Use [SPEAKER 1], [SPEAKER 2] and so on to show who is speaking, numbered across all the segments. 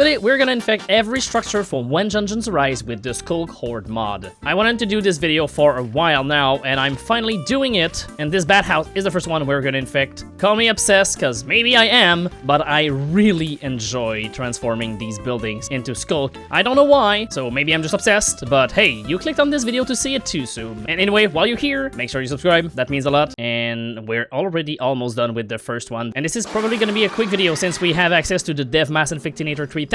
[SPEAKER 1] Today, we're gonna infect every structure from When Dungeons Arise with the Sculk Horde mod. I wanted to do this video for a while now, and I'm finally doing it, and this bad house is the first one we're gonna infect. Call me obsessed, cause maybe I am, but I really enjoy transforming these buildings into Sculk. I don't know why, so maybe I'm just obsessed, but hey, you clicked on this video to see it too, so... And anyway, while you're here, make sure you subscribe, that means a lot, and we're already almost done with the first one. And this is probably gonna be a quick video since we have access to the Dev Mass Infectinator 3000.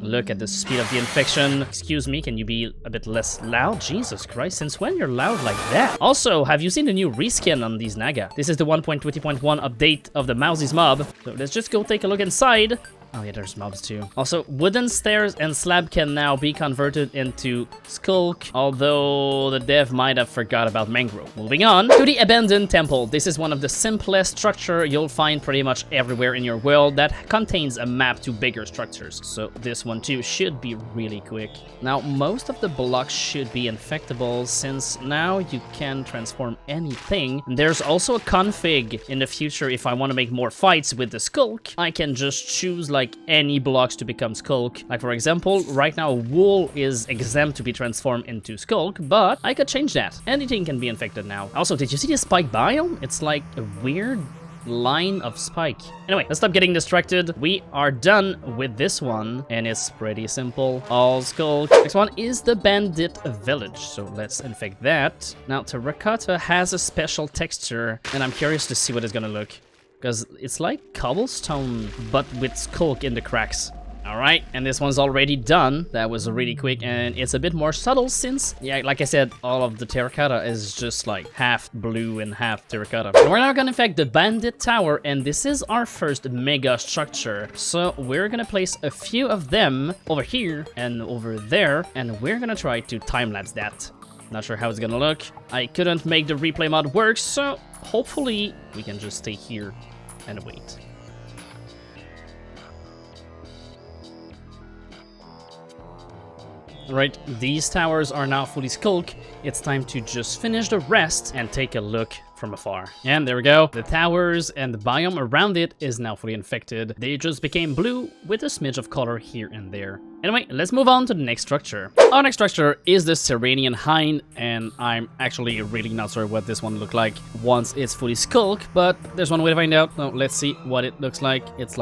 [SPEAKER 1] Look at the speed of the infection. Excuse me, can you be a bit less loud? Jesus Christ, since when you're loud like that? Also, have you seen the new reskin on these Naga? This is the 1.20.1 update of the Mousies mob. So let's just go take a look inside. Oh yeah, there's mobs too. Also, wooden stairs and slab can now be converted into Sculk, although the dev might have forgot about mangrove. Moving on to the Abandoned Temple. This is one of the simplest structure you'll find pretty much everywhere in your world that contains a map to bigger structures. So this one too should be really quick. Now, most of the blocks should be infectable since now you can transform anything. And there's also a config in the future if I want to make more fights with the Sculk. I can just choose like any blocks to become Sculk. Like for example, right now wool is exempt to be transformed into Sculk, but I could change that. Anything can be infected now. Also, did you see the spike biome? It's like a weird line of spike. Anyway, let's stop getting distracted. We are done with this one, and it's pretty simple. All Sculk. Next one is the Bandit Village, so let's infect that. Now, Terracotta has a special texture, and I'm curious to see what it's gonna look. Because it's like cobblestone, but with Sculk in the cracks. Alright, and this one's already done. That was really quick, and it's a bit more subtle since, yeah, like I said, all of the terracotta is just like half blue and half terracotta. We're now gonna infect the Bandit Tower, and this is our first mega structure. So we're gonna place a few of them over here and over there, and we're gonna try to time-lapse that. Not sure how it's gonna look. I couldn't make the replay mod work, so hopefully we can just stay here and wait. Alright, these towers are now fully Sculk. It's time to just finish the rest and take a look from afar. And there we go. The towers and the biome around it is now fully infected. They just became blue with a smidge of color here and there. Anyway, let's move on to the next structure. Our next structure is the Seren Hind, and I'm actually really not sure what this one looks like once it's fully Sculk, but there's one way to find out. So let's see what it looks like. It's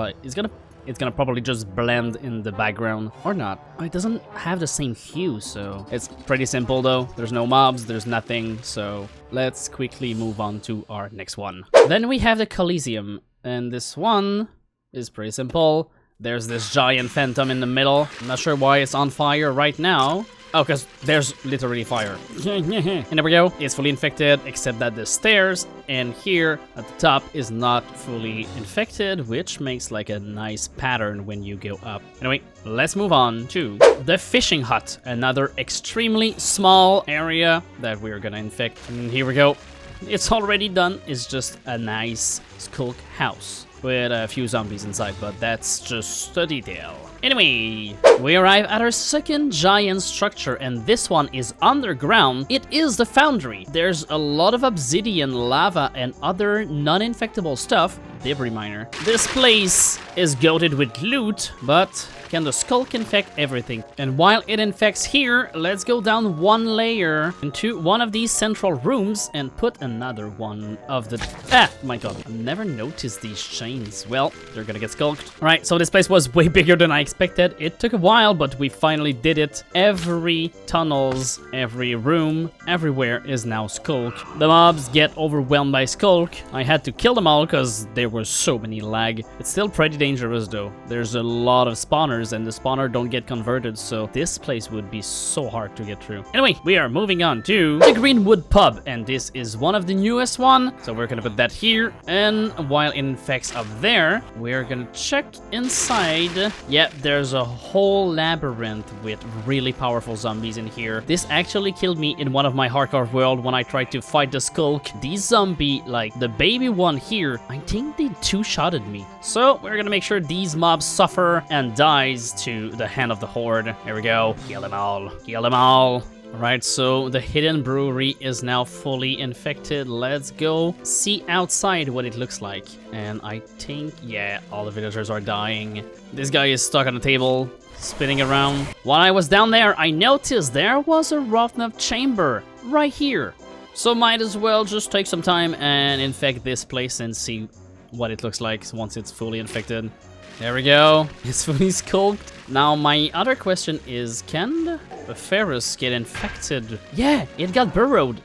[SPEAKER 1] gonna probably just blend in the background, or not. Oh, it doesn't have the same hue, so it's pretty simple though. There's no mobs, there's nothing, so let's quickly move on to our next one. Then we have the Coliseum, and this one is pretty simple. There's this giant phantom in the middle. I'm not sure why it's on fire right now. Oh, because there's literally fire. And there we go. It's fully infected, except that the stairs and here at the top is not fully infected, which makes like a nice pattern when you go up. Anyway, let's move on to the fishing hut, another extremely small area that we're gonna infect. And here we go. It's already done. It's just a nice Sculk house with a few zombies inside, but that's just a detail. Anyway, we arrive at our second giant structure, and this one is underground. It is the Foundry. There's a lot of obsidian, lava, and other non-infectable stuff. Debris miner. This place is goated with loot, but can the Sculk infect everything? And while it infects here, let's go down one layer into one of these central rooms and put another one of the... Ah, my god, I've never noticed these chains. Well, they're gonna get Sculked. All right, so this place was way bigger than I expected. It took a while, but we finally did it. Every tunnels, every room, everywhere is now Sculk. The mobs get overwhelmed by Sculk. I had to kill them all because there were so many lag. It's still pretty dangerous though. There's a lot of spawners, and the spawner don't get converted, so this place would be so hard to get through. Anyway, we are moving on to the Greenwood Pub, and this is one of the newest one, so we're gonna put that here. And while it infects up there, we're gonna check inside. Yeah, there's a whole labyrinth with really powerful zombies in here. This actually killed me in one of my hardcore world when I tried to fight the Sculk. These zombie, like the baby one here, I think they two-shotted me. So we're gonna make sure these mobs suffer and dies to the hand of the Horde. There we go. Kill them all. Kill them all. Alright, so the hidden brewery is now fully infected. Let's go see outside what it looks like. And I think, yeah, all the villagers are dying. This guy is stuck on the table, spinning around. While I was down there, I noticed there was a rough-enough chamber right here. So might as well just take some time and infect this place and see what it looks like once it's fully infected. There we go. It's fully sculked. Now my other question is, can the Ferris get infected? Yeah, it got burrowed.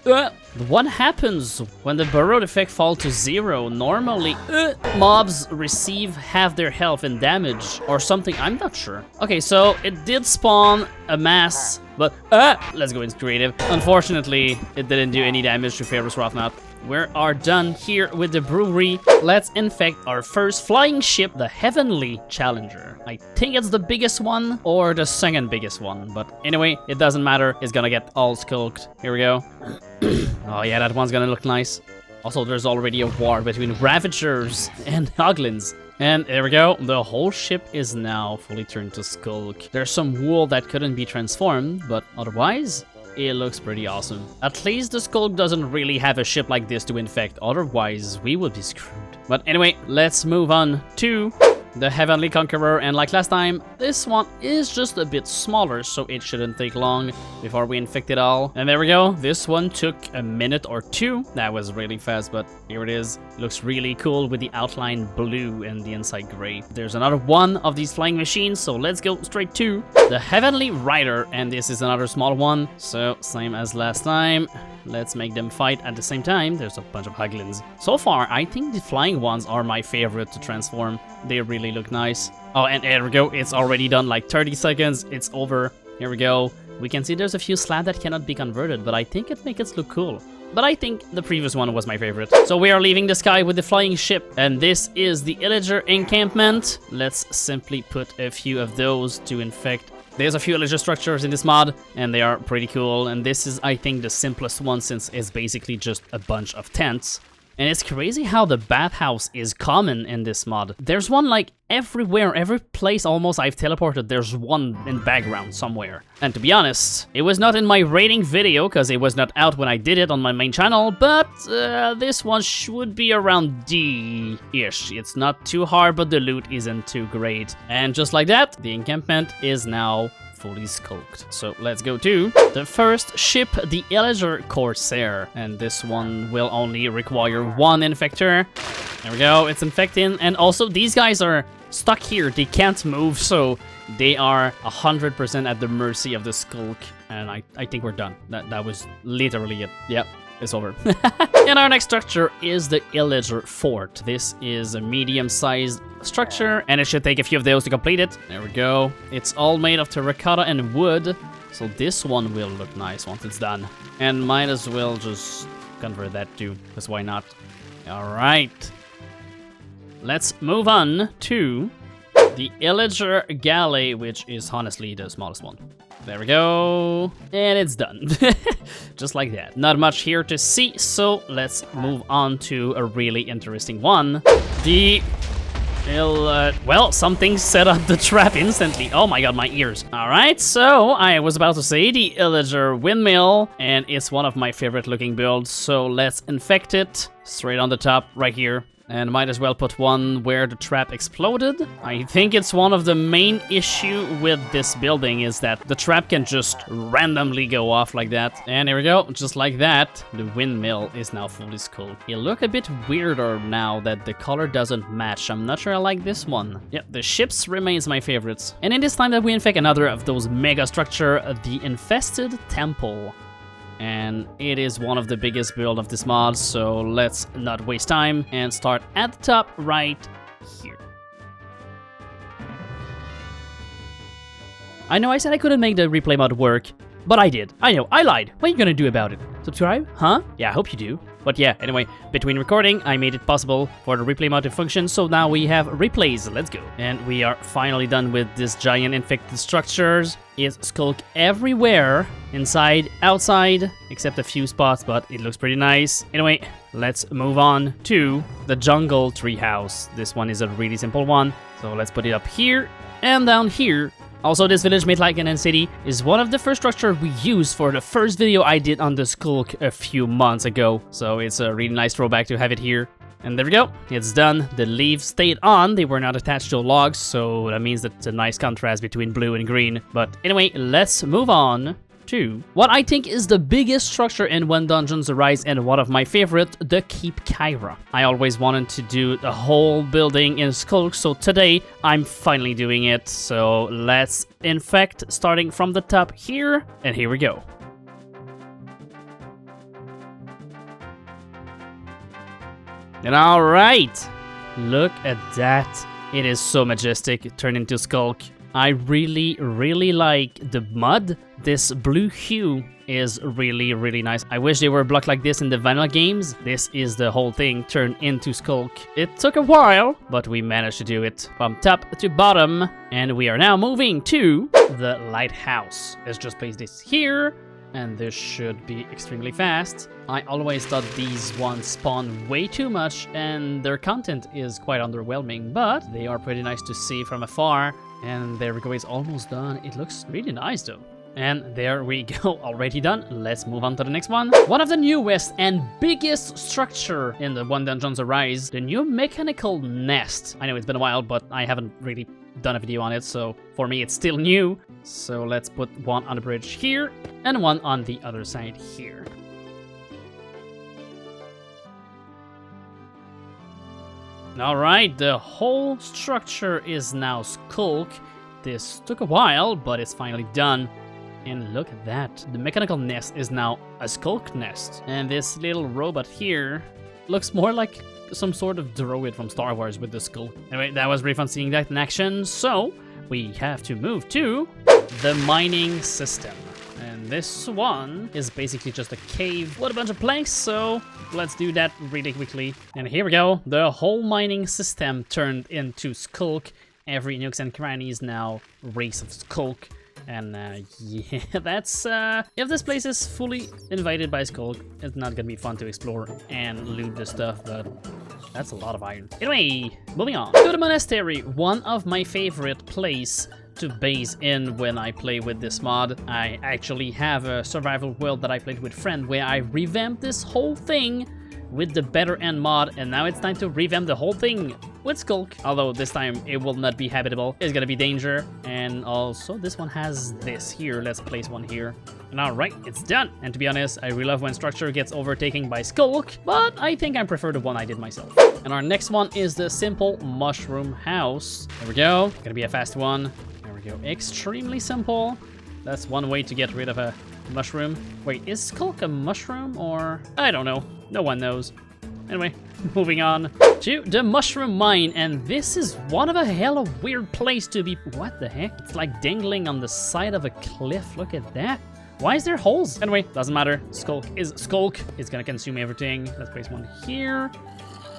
[SPEAKER 1] What happens when the burrowed effect falls to 0? Normally, mobs receive half their health and damage or something. I'm not sure. Okay, so it did spawn a mass, but let's go into creative. Unfortunately, it didn't do any damage to Ferris Rothmap. We are done here with the brewery. Let's infect our first flying ship, the Heavenly Challenger. I think it's the biggest one or the second biggest one, but anyway, it doesn't matter. It's gonna get all skulked. Here we go. Oh yeah, that one's gonna look nice. Also, there's already a war between Ravagers and Hoglins. And there we go, the whole ship is now fully turned to skulk. There's some wool that couldn't be transformed, but otherwise, it looks pretty awesome. At least the Sculk doesn't really have a ship like this to infect, otherwise we would be screwed. But anyway, let's move on to the Heavenly Conqueror, and like last time, this one is just a bit smaller, so it shouldn't take long before we infect it all. And there we go, this one took a minute or two. That was really fast, but here it is. It looks really cool with the outline blue and the inside gray. There's another one of these flying machines, so let's go straight to the Heavenly Rider, and this is another small one, so same as last time. Let's make them fight at the same time. There's a bunch of Hoglins. So far, I think the flying ones are my favorite to transform. They really look nice. Oh, and there we go. It's already done, like 30 seconds. It's over. Here we go. We can see there's a few slabs that cannot be converted, but I think it makes it look cool. But I think the previous one was my favorite. So we are leaving the sky with the flying ship, and this is the Illager Encampment. Let's simply put a few of those to infect. There's a few Illager structures in this mod, and they are pretty cool. And this is, I think, the simplest one since it's basically just a bunch of tents. And it's crazy how the bathhouse is common in this mod. There's one like everywhere, every place almost I've teleported, there's one in background somewhere. And to be honest, it was not in my rating video because it was not out when I did it on my main channel, but this one should be around D-ish. It's not too hard, but the loot isn't too great. And just like that, the encampment is now fully sculked. So let's go to the first ship, the Elure Corsair, and this one will only require one infector. There we go, it's infecting, and also these guys are stuck here. They can't move, so they are 100% at the mercy of the Sculk, and I think we're done. That was literally it. Yep. It's over. And our next structure is the Illager Fort. This is a medium-sized structure, and it should take a few of those to complete it. There we go. It's all made of terracotta and wood, so this one will look nice once it's done. And might as well just convert that too, because why not? All right. Let's move on to the Eler Galley, which is honestly the smallest one. There we go, and it's done. Just like that. Not much here to see, so let's move on to a really interesting one. The... well, something set up the trap instantly. Oh my god, my ears. Alright, so I was about to say the Eler Windmill, and it's one of my favorite looking builds, so let's infect it straight on the top right here. And might as well put one where the trap exploded. I think it's one of the main issue with this building is that the trap can just randomly go off like that. And here we go, just like that, the windmill is now fully sculked. It look a bit weirder now that the color doesn't match. I'm not sure I like this one. Yeah, the ships remains my favorites. And it is time that we infect another of those mega structure, the Infested Temple. And it is one of the biggest build of this mod, so let's not waste time and start at the top right here. I know I said I couldn't make the replay mod work, but I did. I know, I lied. What are you gonna do about it? Subscribe? Huh? Yeah, I hope you do. But yeah, anyway, between recording, I made it possible for the replay mod to function, so now we have replays. Let's go. And we are finally done with this giant infected structures. It's sculk everywhere, inside, outside, except a few spots, but it looks pretty nice. Anyway, let's move on to the jungle treehouse. This one is a really simple one, so let's put it up here and down here. Also, this village made like an end city is one of the first structure we used for the first video I did on the Sculk a few months ago. So it's a really nice throwback to have it here. And there we go, it's done. The leaves stayed on, they were not attached to logs, so that means that it's a nice contrast between blue and green. But anyway, let's move on to what I think is the biggest structure in When Dungeons Arise and one of my favorite, the Keep Kyra. I always wanted to do the whole building in Sculk, so today I'm finally doing it. So let's infect, starting from the top here, and here we go. And alright, look at that. It is so majestic, it turned into Sculk. I really like the mud. This blue hue is really nice. I wish they were blocked like this in the vanilla games. This is the whole thing turned into Sculk. It took a while, but we managed to do it from top to bottom. And we are now moving to the Lighthouse. Let's just place this here. And this should be extremely fast. I always thought these ones spawn way too much and their content is quite underwhelming, but they are pretty nice to see from afar. And there we go, it's almost done. It looks really nice though. And there we go, already done. Let's move on to the next one. One of the newest and biggest structure in the When Dungeons Arise, the new mechanical nest. I know it's been a while, but I haven't really done a video on it, so for me it's still new. So let's put one on the bridge here and one on the other side here. Alright, the whole structure is now Sculk. This took a while, but it's finally done. And look at that, the mechanical nest is now a Sculk nest. And this little robot here looks more like some sort of droid from Star Wars with the skull. Anyway, that was really fun seeing that in action, so we have to move to the mining system. And this one is basically just a cave with a bunch of planks, so let's do that really quickly. And here we go, the whole mining system turned into Sculk. Every nooks and crannies now race of Sculk. And yeah, that's if this place is fully invaded by Sculk, it's not gonna be fun to explore and loot the stuff, but that's a lot of iron. Anyway, moving on to the Monastery, one of my favorite place to base in when I play with this mod. I actually have a survival world that I played with friend where I revamped this whole thing with the better end mod, and now it's time to revamp the whole thing with Sculk. Although this time it will not be habitable, it's gonna be danger. And also this one has this here, let's place one here. And alright, it's done. And to be honest, I really love when structure gets overtaken by Sculk, but I think I prefer the one I did myself. And our next one is the simple mushroom house. There we go, gonna be a fast one. There we go, extremely simple. That's one way to get rid of a mushroom. Wait, is Sculk a mushroom or... I don't know. No one knows. Anyway, moving on to the mushroom mine, and this is one of a hell of weird place to be. What the heck? It's like dangling on the side of a cliff. Look at that. Why is there holes? Anyway, doesn't matter. Sculk is Sculk. It's gonna consume everything. Let's place one here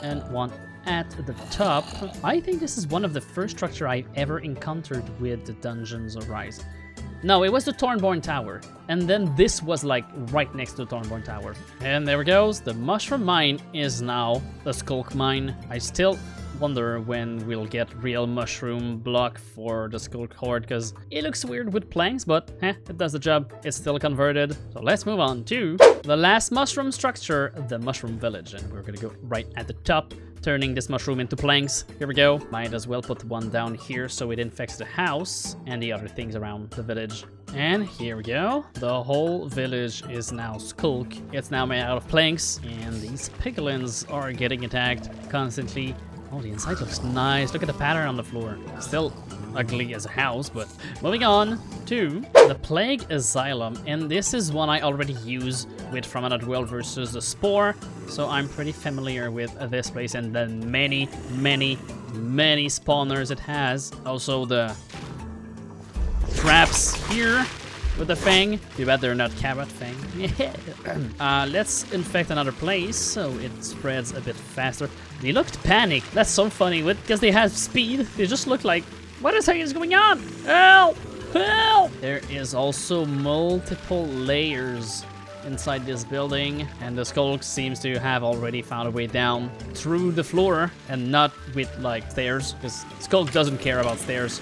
[SPEAKER 1] and one at the top. I think this is one of the first structure I've ever encountered with the Dungeons Arise. No, it was the Thornborn Tower. And then this was like right next to the Thornborn Tower. And there it goes. The mushroom mine is now the Sculk mine. I still wonder when we'll get real mushroom block for the Sculk horde, because it looks weird with planks, but it does the job. It's still converted. So let's move on to the last mushroom structure, the mushroom village. And we're gonna go right at the top, turning this mushroom into planks. Here we go. Might as well put one down here so it infects the house and the other things around the village. And here we go. The whole village is now Sculk. It's now made out of planks, and these piglins are getting attacked constantly. Oh, the inside looks nice. Look at the pattern on the floor. Still ugly as a house, but moving on to the Plague Asylum. And this is one I already use with From Another World versus the Spore. So I'm pretty familiar with this place and the many spawners it has. Also the traps here with the fang. Too bad they're not carrot fang. Let's infect another place so it spreads a bit faster. They looked panicked. That's so funny because they have speed. They just look like, what is going on? Help! Help! There is also multiple layers inside this building, and the Sculk seems to have already found a way down through the floor and not with like stairs, because Sculk doesn't care about stairs.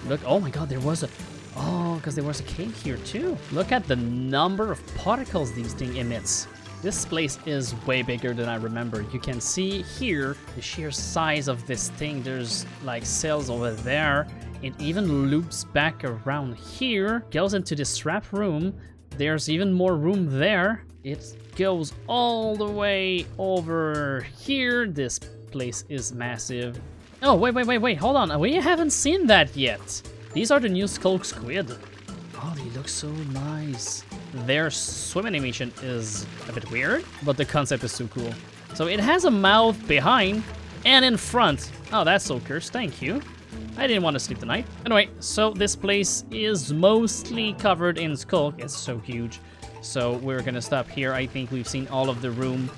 [SPEAKER 1] Look, oh my god, there was a... Oh, because there was a cave here too. Look at the number of particles these thing emits. This place is way bigger than I remember. You can see here the sheer size of this thing. There's like cells over there. It even loops back around here, goes into this trap room. There's even more room there. It goes all the way over here. This place is massive. Oh, wait, hold on. We haven't seen that yet. These are the new Sculk squid. Oh, they look so nice. Their swim animation is a bit weird, but the concept is so cool. So it has a mouth behind and in front. Oh, that's so cursed. Thank you. I didn't want to sleep tonight. Anyway, so this place is mostly covered in Sculk. It's so huge. So we're gonna stop here. I think we've seen all of the room.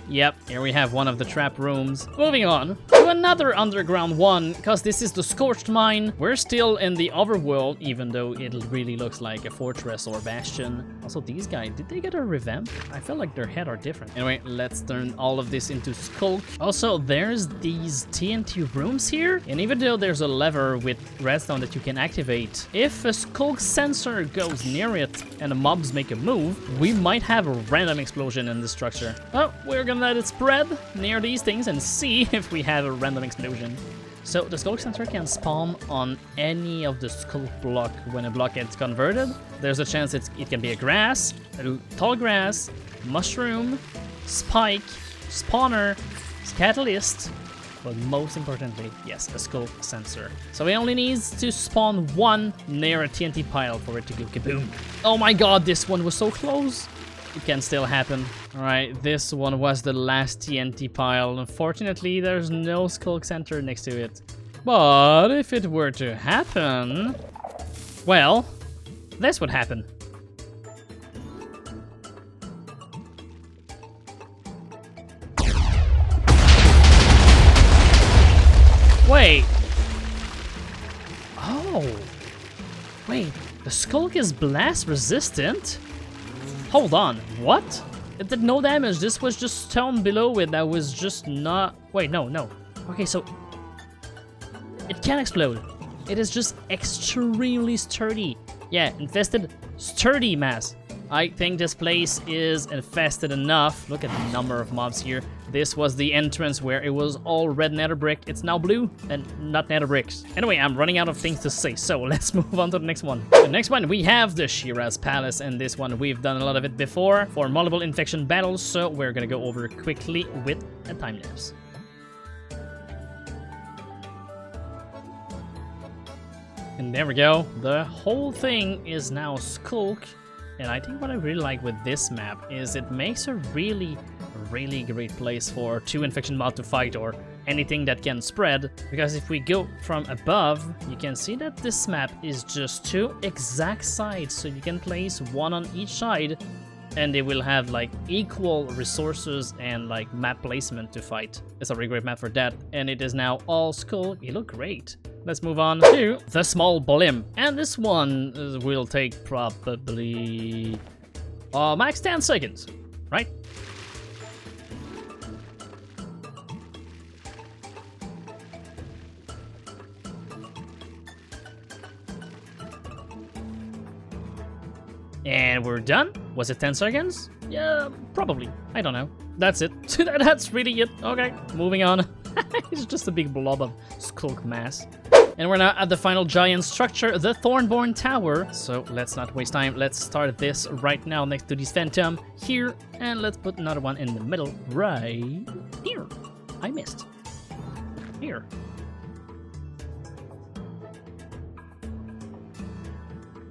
[SPEAKER 1] Yep, here we have one of the trap rooms. Moving on to another underground one, because this is the Scorched Mine. We're still in the overworld, even though it really looks like a fortress or bastion. Also, these guys, did they get a revamp? I feel like their head are different. Anyway, let's turn all of this into Sculk. Also, there's these TNT rooms here, and even though there's a lever with redstone that you can activate, if a Sculk sensor goes near it and the mobs make a move, we might have a random explosion in the structure. Oh, we're gonna let it spread near these things and see if we have a random explosion. So the Sculk sensor can spawn on any of the Sculk block when a block gets converted. There's a chance it can be a grass, a tall grass, mushroom, spike, spawner, catalyst, but most importantly, yes, a Sculk sensor. So it only needs to spawn one near a TNT pile for it to go kaboom. Oh my god, this one was so close. It can still happen. Alright, this one was the last TNT pile. Unfortunately, there's no Sculk center next to it. But if it were to happen... well, this would happen. Wait. Oh. Wait, the Sculk is blast resistant? Hold on, what? It did no damage. This was just stone below it that was just not... Wait, no. Okay, so... it can explode. It is just extremely sturdy. Yeah, infested, sturdy mass. I think this place is infested enough. Look at the number of mobs here. This was the entrance where it was all red nether brick. It's now blue and not nether bricks. Anyway, I'm running out of things to say, so let's move on to the next one. The next one, we have the Shiras Palace, and this one, we've done a lot of it before for multiple infection battles, so we're gonna go over quickly with a time lapse. And there we go. The whole thing is now Sculk. And I think what I really like with this map is it makes a really great place for two infection mob to fight or anything that can spread. Because if we go from above, you can see that this map is just two exact sides. So you can place one on each side and they will have like equal resources and like map placement to fight. It's a really great map for that. And it is now all Sculk. It look great. Let's move on to the small Blimp. And this one will take probably max 10 seconds, right? And we're done. Was it 10 seconds? Yeah, probably. I don't know. That's it. That's really it. Okay, moving on. It's just a big blob of Sculk mass. And we're now at the final giant structure, the Thornborn Tower. So let's not waste time. Let's start this right now next to this phantom here. And let's put another one in the middle right here. I missed. Here.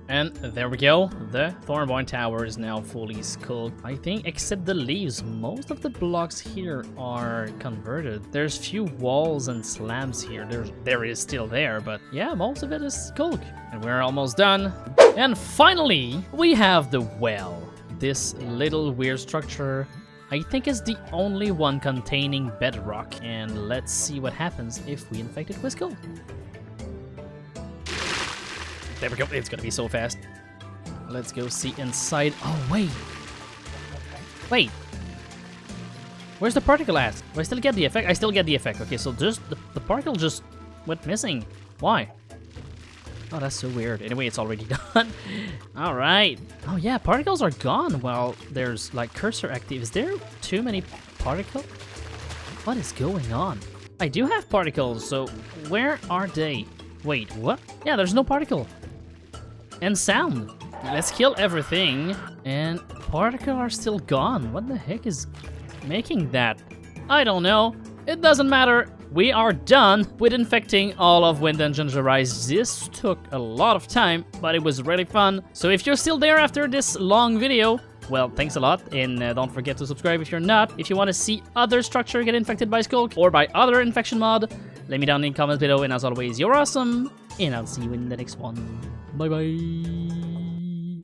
[SPEAKER 1] And there we go. The Thornborn Tower is now fully Sculk. I think, except the leaves, most of the blocks here are converted. There's few walls and slabs here. There is still there, but yeah, most of it is Sculk. And we're almost done. And finally, we have the well. This little weird structure, I think, is the only one containing bedrock. And let's see what happens if we infect it with Sculk. There we go. It's gonna be so fast. Let's go see inside. Oh, wait. Wait. Where's the particle at? Do I still get the effect? I still get the effect. Okay, so just the particle just went missing. Why? Oh, that's so weird. Anyway, it's already done. All right. Oh, yeah, particles are gone. Well, there's, like, cursor active. Is there too many particles? What is going on? I do have particles, so where are they? Wait, what? Yeah, there's no particle. And sound. Let's kill everything. And particles are still gone. What the heck is making that? I don't know. It doesn't matter. We are done with infecting all of Wind Dungeon Rise. This took a lot of time, but it was really fun. So if you're still there after this long video, well, thanks a lot, and don't forget to subscribe if you're not. If you want to see other structure get infected by Sculk or by other infection mod, let me down in the comments below, and as always, you're awesome, and I'll see you in the next one. Bye bye.